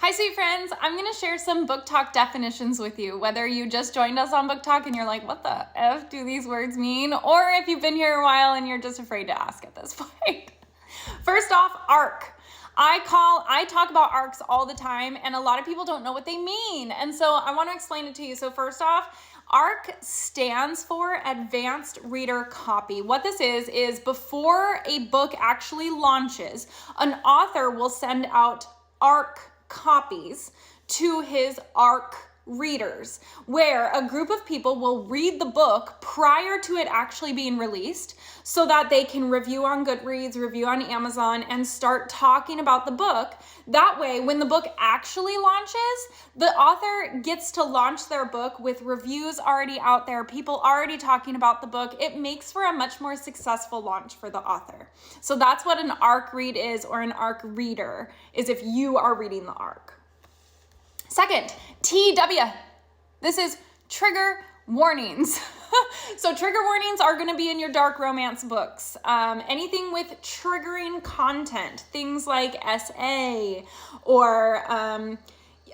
Hi, sweet friends. I'm going to share some book talk definitions with you, whether you just joined us on Book Talk and you're like, what the F do these words mean? Or if you've been here a while and you're just afraid to ask at this point. First off, arc. I talk about arcs all the time, and a lot of people don't know what they mean. And so I want to explain it to you. So first off, ARC stands for Advanced Reader Copy. What this is before a book actually launches, an author will send out ARC copies to his ARC readers, where a group of people will read the book prior to it actually being released so that they can review on Goodreads, review on Amazon, and start talking about the book. That way, when the book actually launches, the author gets to launch their book with reviews already out there, people already talking about the book. It makes for a much more successful launch for the author. So that's what an ARC read is, or an ARC reader is if you are reading the ARC. Second, TW. This is trigger warnings. So trigger warnings are going to be in your dark romance books. Anything with triggering content, things like SA or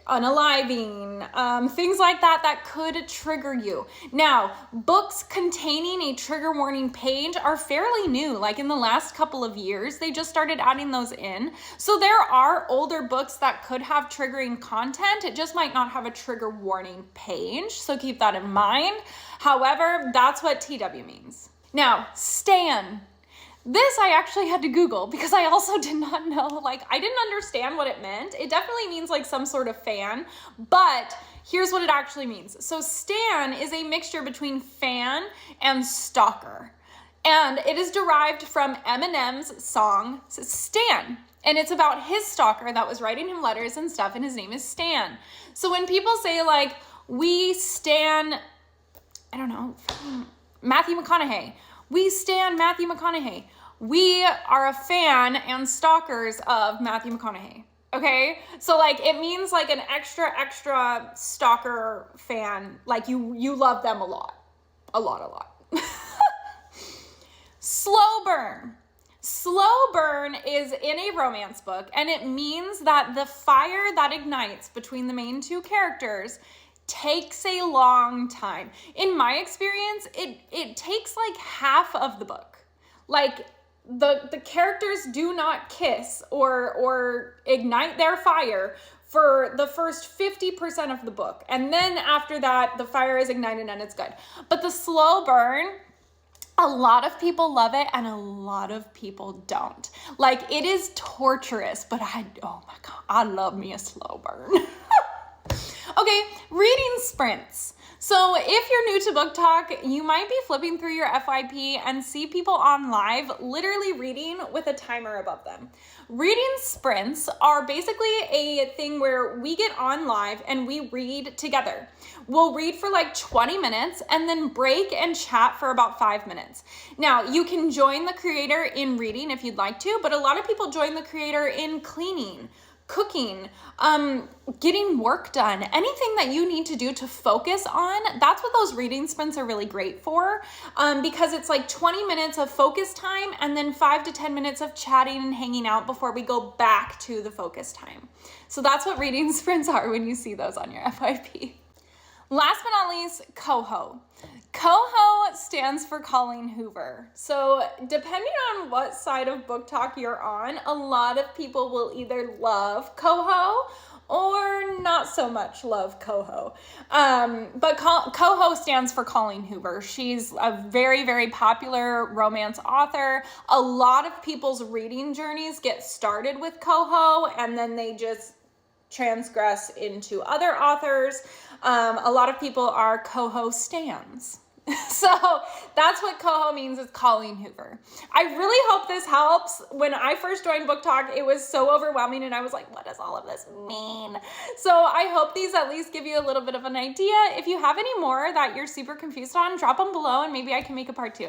unaliving, things like that could trigger you. Now, books containing a trigger warning page are fairly new. Like in the last couple of years, they just started adding those in. So there are older books that could have triggering content. It just might not have a trigger warning page. So keep that in mind. However, that's what TW means. Now, stan. This I actually had to Google because I also did not know, I didn't understand what it meant. It definitely means like some sort of fan, but here's what it actually means. So stan is a mixture between fan and stalker. And it is derived from Eminem's song, Stan. And it's about his stalker that was writing him letters and stuff, and his name is Stan. So when people say we stan, I don't know, Matthew McConaughey. We stan Matthew McConaughey. We are a fan and stalkers of Matthew McConaughey. Okay? So it means an extra stalker fan. You love them a lot. A lot. Slow burn. Slow burn is in a romance book, and it means that the fire that ignites between the main two characters takes a long time. In my experience, it takes half of the book. The characters do not kiss or ignite their fire for the first 50% of the book. And then after that, the fire is ignited and it's good. But the slow burn, a lot of people love it and a lot of people don't. It is torturous, but oh my God, I love me a slow burn. Okay, reading sprints. So if you're new to Book Talk, you might be flipping through your FYP and see people on live literally reading with a timer above them. Reading sprints are basically a thing where we get on live and we read together. We'll read for 20 minutes and then break and chat for about 5 minutes. Now, you can join the creator in reading if you'd like to, but a lot of people join the creator in cleaning, cooking, getting work done, anything that you need to do to focus on. That's what those reading sprints are really great for, because it's 20 minutes of focus time and then 5 to 10 minutes of chatting and hanging out before we go back to the focus time. So that's what reading sprints are when you see those on your FYP. Last but not least, coho. Coho stands for Colleen Hoover. So depending on what side of Book Talk you're on, a lot of people will either love coho or not so much love coho. But coho stands for Colleen Hoover. She's a very, very popular romance author. A lot of people's reading journeys get started with coho and then they just transgress into other authors. A lot of people are coho stans. So that's what coho means, is Colleen Hoover. I really hope this helps. When I first joined Book Talk, it was so overwhelming and I was like, what does all of this mean? So I hope these at least give you a little bit of an idea. If you have any more that you're super confused on, drop them below and maybe I can make a part 2.